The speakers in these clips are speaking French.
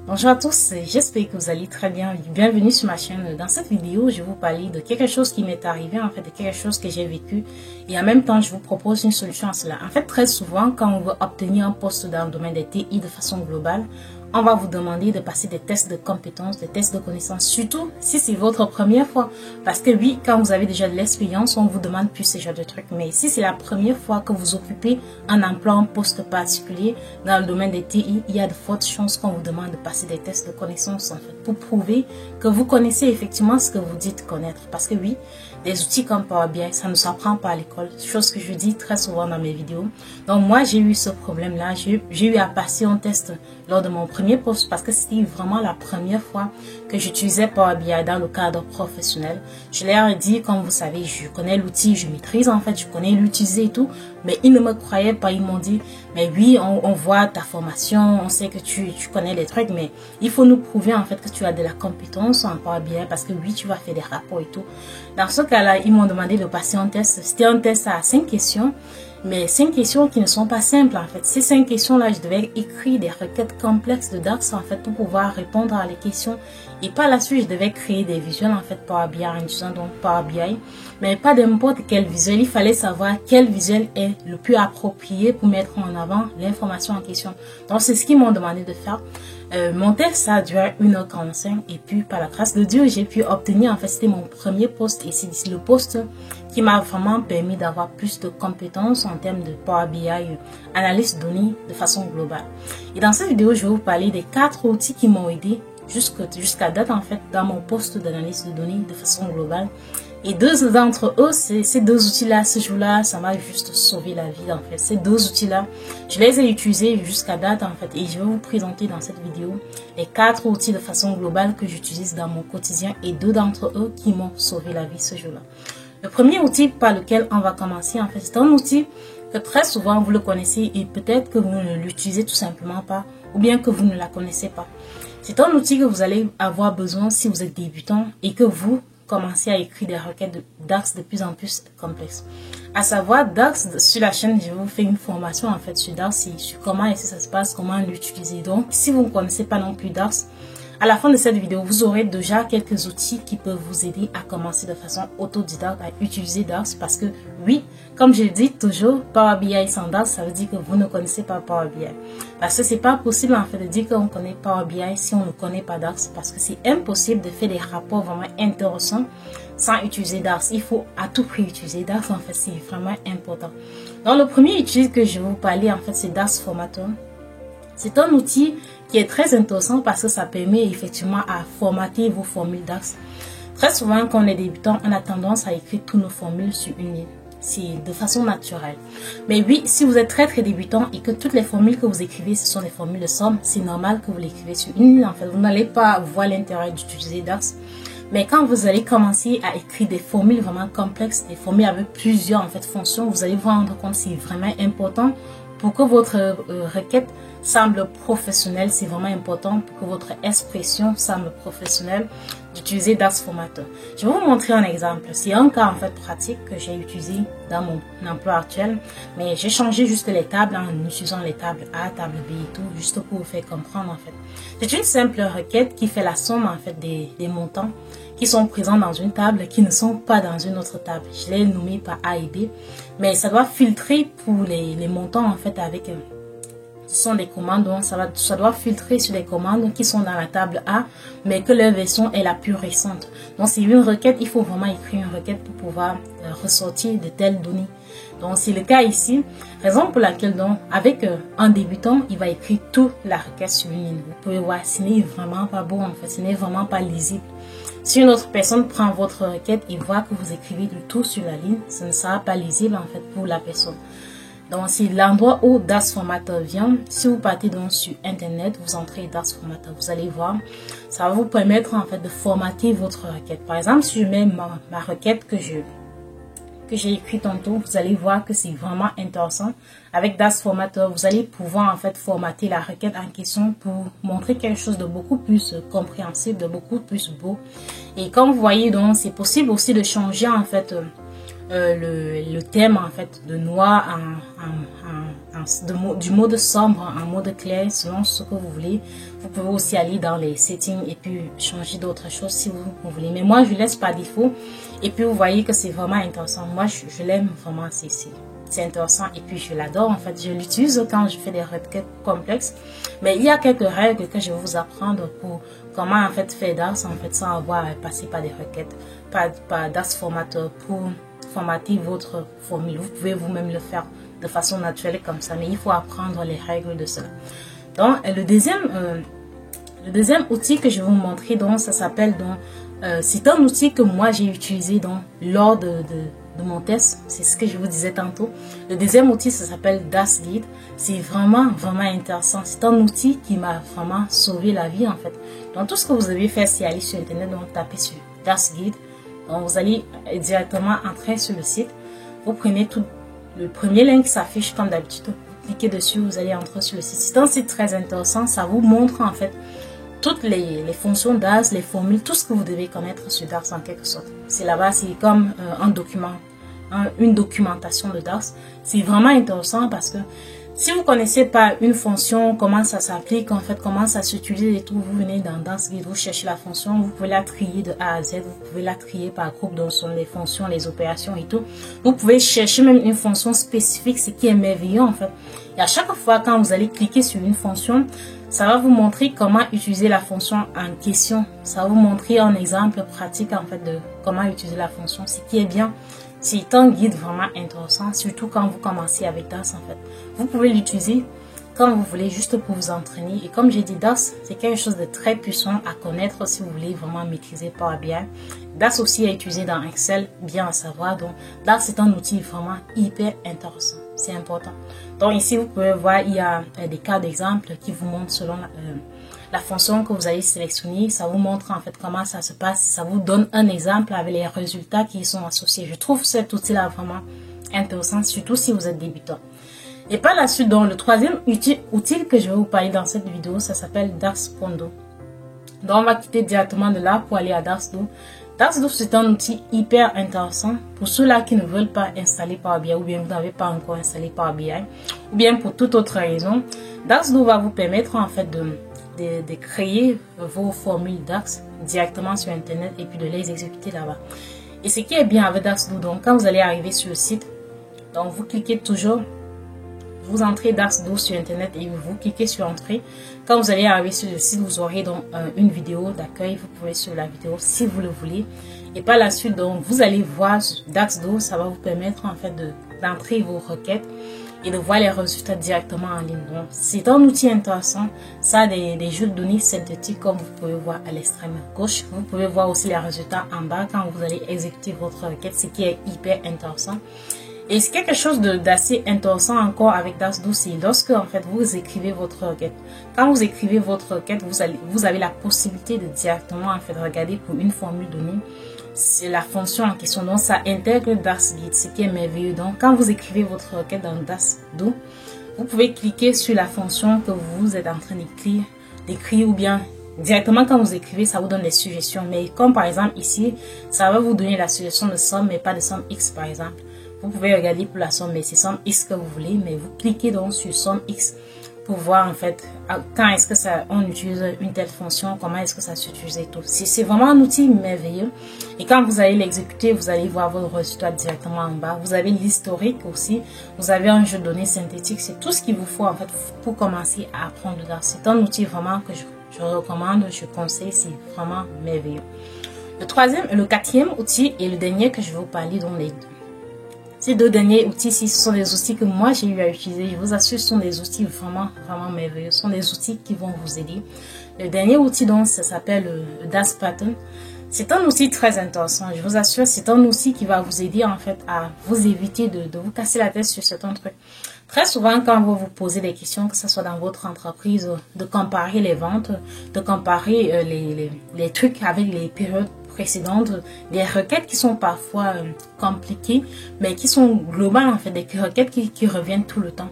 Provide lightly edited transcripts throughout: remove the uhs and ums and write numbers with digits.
Bonjour à tous, j'espère que vous allez très bien. Bienvenue sur ma chaîne. Dans cette vidéo, je vais vous parler de quelque chose qui m'est arrivé, en fait, de quelque chose que j'ai vécu. Et en même temps, je vous propose une solution à cela. En fait, très souvent, quand on veut obtenir un poste dans le domaine des TI de façon globale, on va vous demander de passer des tests de compétences, des tests de connaissances, surtout si c'est votre première fois. Parce que oui, quand vous avez déjà de l'expérience, on vous demande plus ce genre de trucs. Mais si c'est la première fois que vous occupez un emploi, un poste particulier dans le domaine des TI, il y a de fortes chances qu'on vous demande de passer des tests de connaissances, en fait, pour prouver que vous connaissez effectivement ce que vous dites connaître. Parce que oui, des outils comme Power BI, ça ne s'apprend pas à l'école, chose que je dis très souvent dans mes vidéos. Donc moi, j'ai eu ce problème-là, j'ai eu à passer un test lors de mon premier poste parce que c'était vraiment la première fois que j'utilisais Power BI dans le cadre professionnel. Je leur ai dit, comme vous savez, je connais l'outil, je maîtrise en fait, je connais l'utiliser et tout, mais ils ne me croyaient pas, ils m'ont dit, mais oui, on voit ta formation, on sait que tu connais les trucs, mais il faut nous prouver en fait que tu as de la compétence en Power BI parce que oui, tu vas faire des rapports et tout. Dans ce cas-là, ils m'ont demandé de passer un test. C'était un test à 5 questions, mais 5 questions qui ne sont pas simples en fait. Ces 5 questions-là, je devais écrire des requêtes complexes de DAX en fait pour pouvoir répondre à les questions. Et par la suite, je devais créer des visuels en fait Power BI en utilisant donc Power BI, mais pas n'importe quel visuel. Il fallait savoir quel visuel est le plus approprié pour mettre en avant l'information en question. Donc c'est ce qu'ils m'ont demandé de faire. Mon test, ça a duré 1h45 et puis par la grâce de Dieu, j'ai pu obtenir, en fait, c'était mon premier poste et c'est le poste qui m'a vraiment permis d'avoir plus de compétences en termes de Power BI, analyse de données de façon globale. Et dans cette vidéo, je vais vous parler des 4 outils qui m'ont aidé jusqu'à date, en fait, dans mon poste d'analyse de données de façon globale. Et 2 d'entre eux, ces 2 outils-là, ce jour-là, ça m'a juste sauvé la vie en fait. Ces 2 outils-là, je les ai utilisés jusqu'à date en fait. Et je vais vous présenter dans cette vidéo les 4 outils de façon globale que j'utilise dans mon quotidien et 2 d'entre eux qui m'ont sauvé la vie ce jour-là. Le premier outil par lequel on va commencer en fait, c'est un outil que très souvent vous le connaissez et peut-être que vous ne l'utilisez tout simplement pas ou bien que vous ne la connaissez pas. C'est un outil que vous allez avoir besoin si vous êtes débutant et que vous commencer à écrire des requêtes DAX de plus en plus complexes. À savoir, DAX, sur la chaîne, je vous fais une formation en fait sur DAX, sur comment et si ça se passe, comment l'utiliser. Donc, si vous ne connaissez pas non plus DAX, à la fin de cette vidéo, vous aurez déjà quelques outils qui peuvent vous aider à commencer de façon autodidacte à utiliser DAX parce que oui, comme je le dis toujours, Power BI sans DAX, ça veut dire que vous ne connaissez pas Power BI. Parce que c'est pas possible en fait de dire qu'on connaît Power BI si on ne connaît pas DAX parce que c'est impossible de faire des rapports vraiment intéressants sans utiliser DAX. Il faut à tout prix utiliser DAX en fait, c'est vraiment important. Donc le premier outil que je vais vous parler en fait, c'est DAX Formatter. C'est un outil qui est très intéressant parce que ça permet effectivement à formater vos formules DAX. Très souvent, quand on est débutant, on a tendance à écrire toutes nos formules sur une ligne. C'est de façon naturelle. Mais oui, si vous êtes très débutant et que toutes les formules que vous écrivez, ce sont des formules de somme, c'est normal que vous l'écrivez sur une ligne. En fait, vous n'allez pas voir l'intérêt d'utiliser DAX. Mais quand vous allez commencer à écrire des formules vraiment complexes, des formules avec plusieurs en fait, fonctions, vous allez vous rendre compte que c'est vraiment important pour que votre requête semble professionnelle. C'est vraiment important pour que votre expression semble professionnelle d'utiliser DAX Formatter. Je vais vous montrer un exemple. C'est un cas en fait pratique que j'ai utilisé dans mon emploi actuel, mais j'ai changé juste les tables en utilisant les tables A, table B et tout, juste pour vous faire comprendre en fait. C'est une simple requête qui fait la somme en fait des montants qui sont présents dans une table qui ne sont pas dans une autre table. Je l'ai nommé par A et B, mais ça doit filtrer pour les montants en fait avec ce sont des commandes, donc ça doit filtrer sur les commandes qui sont dans la table A, mais que leur version est la plus récente. Donc c'est une requête, il faut vraiment écrire une requête pour pouvoir ressortir de telles données. Donc c'est le cas ici, raison pour laquelle donc avec un débutant, il va écrire toute la requête sur une ligne. Vous pouvez voir, ce n'est vraiment pas beau en fait, ce n'est vraiment pas lisible. Si une autre personne prend votre requête et voit que vous écrivez du tout sur la ligne, ce ne sera pas lisible en fait pour la personne. Donc c'est l'endroit où DAX Formatter vient. Si vous partez donc sur internet, vous entrez DAX Formatter, vous allez voir, ça va vous permettre en fait de formater votre requête. Par exemple, si je mets ma requête que j'ai écrit tantôt, vous allez voir que c'est vraiment intéressant. Avec DAX Formatter, vous allez pouvoir en fait formater la requête en question pour montrer quelque chose de beaucoup plus compréhensible, de beaucoup plus beau. Et comme vous voyez donc, c'est possible aussi de changer en fait le thème en fait de noir du mode sombre en mode clair selon ce que vous voulez. Vous pouvez aussi aller dans les settings et puis changer d'autres choses si vous voulez. Mais moi, je laisse par défaut. Et puis, vous voyez que c'est vraiment intéressant. Moi, je l'aime vraiment. C'est intéressant. Et puis, je l'adore. En fait, je l'utilise quand je fais des requêtes complexes. Mais il y a quelques règles que je vais vous apprendre pour comment, en fait, faire DAX, en fait, sans avoir à passer par des requêtes, par DAX formateur pour formater votre formule. Vous pouvez vous-même le faire de façon naturelle comme ça. Mais il faut apprendre les règles de cela. Donc, le deuxième outil que je vais vous montrer, donc, ça s'appelle, c'est un outil que moi j'ai utilisé lors de mon test. C'est ce que je vous disais tantôt. Le deuxième outil, ça s'appelle DAXGuide. C'est vraiment intéressant. C'est un outil qui m'a vraiment sauvé la vie en fait. Donc, tout ce que vous devez faire, c'est aller sur Internet, donc taper sur DAXGuide. Donc, vous allez directement entrer sur le site. Vous prenez le premier lien qui s'affiche comme d'habitude. Cliquez dessus, vous allez entrer sur le site. C'est un site très intéressant. Ça vous montre en fait toutes les fonctions DAX, les formules, tout ce que vous devez connaître sur DAX en quelque sorte. C'est là-bas, c'est comme un document, une documentation de DAX. C'est vraiment intéressant parce que si vous ne connaissez pas une fonction, comment ça s'applique, en fait, comment ça s'utilise et tout, vous venez dans DAXGuide, vous cherchez la fonction, vous pouvez la trier de A à Z, vous pouvez la trier par groupe, donc sont les fonctions, les opérations et tout. Vous pouvez chercher même une fonction spécifique, ce qui est merveilleux en fait. Et à chaque fois, quand vous allez cliquer sur une fonction, ça va vous montrer comment utiliser la fonction en question. Ça va vous montrer un exemple pratique en fait de comment utiliser la fonction, ce qui est bien. C'est un guide vraiment intéressant, surtout quand vous commencez avec DAX en fait. Vous pouvez l'utiliser quand vous voulez, juste pour vous entraîner. Et comme j'ai dit, DAX, c'est quelque chose de très puissant à connaître si vous voulez vraiment maîtriser Power BI. DAX aussi est utilisé dans Excel, bien à savoir. Donc, DAX c'est un outil vraiment hyper intéressant. C'est important. Donc ici, vous pouvez voir, il y a des cas d'exemple qui vous montrent selon la fonction que vous allez sélectionner. Ça vous montre en fait comment ça se passe. Ça vous donne un exemple avec les résultats qui y sont associés. Je trouve cet outil-là vraiment intéressant, surtout si vous êtes débutant. Et par la suite, donc, le troisième outil que je vais vous parler dans cette vidéo, ça s'appelle DAXPondo. Donc, on va quitter directement de là pour aller à DAXDO. DAXDO, c'est un outil hyper intéressant pour ceux-là qui ne veulent pas installer Power BI ou bien vous n'avez pas encore installé Power BI ou bien pour toute autre raison. DAXDO va vous permettre en fait de créer vos formules DAX directement sur Internet et puis de les exécuter là-bas. Et ce qui est bien avec DAXDO, donc quand vous allez arriver sur le site, donc vous cliquez toujours, vous entrez DAXDO sur Internet et vous cliquez sur Entrée. Quand vous allez arriver sur le site, vous aurez donc une vidéo d'accueil. Vous pouvez suivre la vidéo si vous le voulez. Et par la suite, donc, vous allez voir DAXDO. Ça va vous permettre en fait d'entrer vos requêtes et de voir les résultats directement en ligne. Donc, c'est un outil intéressant. Ça a des jeux de données synthétiques comme vous pouvez voir à l'extrême gauche. Vous pouvez voir aussi les résultats en bas quand vous allez exécuter votre requête, ce qui est hyper intéressant. Et c'est quelque chose d'assez intéressant encore avec DAXDO, c'est lorsque en fait vous écrivez votre requête. Quand vous écrivez votre requête, vous avez la possibilité de directement en fait regarder pour une formule donnée. C'est la fonction en question, donc ça intègre DAXGuide, ce qui est merveilleux. Donc quand vous écrivez votre requête dans DAXDO, vous pouvez cliquer sur la fonction que vous êtes en train d'écrire ou bien directement quand vous écrivez, ça vous donne des suggestions. Mais comme par exemple ici, ça va vous donner la suggestion de somme mais pas de somme X par exemple. Vous pouvez regarder pour la somme, mais c'est somme X que vous voulez, mais vous cliquez donc sur somme X pour voir en fait quand est-ce que on utilise une telle fonction, comment est-ce que ça s'utilise et tout. C'est vraiment un outil merveilleux. Et quand vous allez l'exécuter, vous allez voir vos résultats directement en bas. Vous avez l'historique aussi. Vous avez un jeu de données synthétique. C'est tout ce qu'il vous faut en fait pour commencer à apprendre le DAX. C'est un outil vraiment que je recommande, je conseille. C'est vraiment merveilleux. Le quatrième outil et le dernier que je vais vous parler, donc ces deux derniers outils-ci, ce sont des outils que moi j'ai eu à utiliser. Je vous assure, ce sont des outils vraiment merveilleux. Ce sont des outils qui vont vous aider. Le dernier outil, donc, ça s'appelle le DAXPattern. C'est un outil très intéressant. Je vous assure, c'est un outil qui va vous aider en fait à vous éviter de vous casser la tête sur certains trucs. Très souvent, quand vous vous posez des questions, que ce soit dans votre entreprise, de comparer les ventes, de comparer les trucs avec les périodes précédentes, des requêtes qui sont parfois compliquées, mais qui sont globales en fait, des requêtes qui reviennent tout le temps.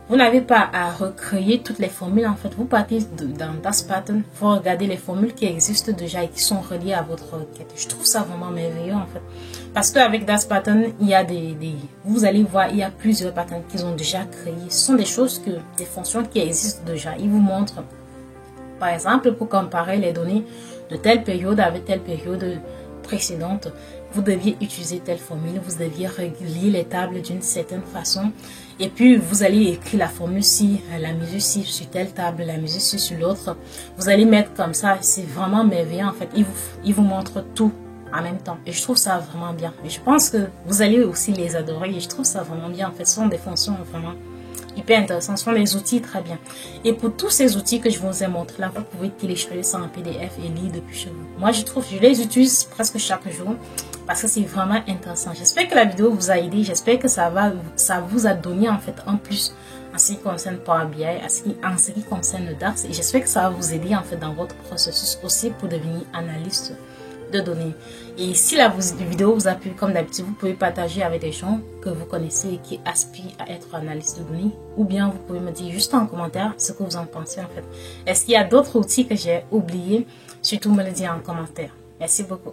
Vous n'avez pas à recréer toutes les formules. En fait, vous partez dans DasPattern, vous regardez les formules qui existent déjà et qui sont reliées à votre requête. Je trouve ça vraiment merveilleux en fait. Parce qu'avec DasPattern, il y a vous allez voir, il y a plusieurs patterns qu'ils ont déjà créés. Ce sont des choses des fonctions qui existent déjà. Ils vous montrent, par exemple, pour comparer les données de telle période avec telle période précédente, vous deviez utiliser telle formule, vous deviez relier les tables d'une certaine façon. Et puis, vous allez écrire la formule si la mesure ci sur telle table, la mesure ci sur l'autre. Vous allez mettre comme ça. C'est vraiment merveilleux en fait. Il vous montre tout en même temps. Et je trouve ça vraiment bien. Et je pense que vous allez aussi les adorer. Et je trouve ça vraiment bien en fait. Ce sont des fonctions vraiment hyper intéressantes. Ce sont des outils très bien. Et pour tous ces outils que je vous ai montrés là, vous pouvez télécharger ça en PDF et lire depuis chez vous. Moi, je les utilise presque chaque jour. Parce que c'est vraiment intéressant. J'espère que la vidéo vous a aidé. J'espère que ça vous a donné en fait un plus en ce qui concerne Power BI, en ce qui concerne DAX. Et j'espère que ça va vous aider en fait dans votre processus aussi pour devenir analyste de données. Et si la vidéo vous a plu, comme d'habitude, vous pouvez partager avec des gens que vous connaissez et qui aspirent à être analyste de données. Ou bien vous pouvez me dire juste en commentaire ce que vous en pensez en fait. Est-ce qu'il y a d'autres outils que j'ai oubliés? Surtout me le dire en commentaire. Merci beaucoup.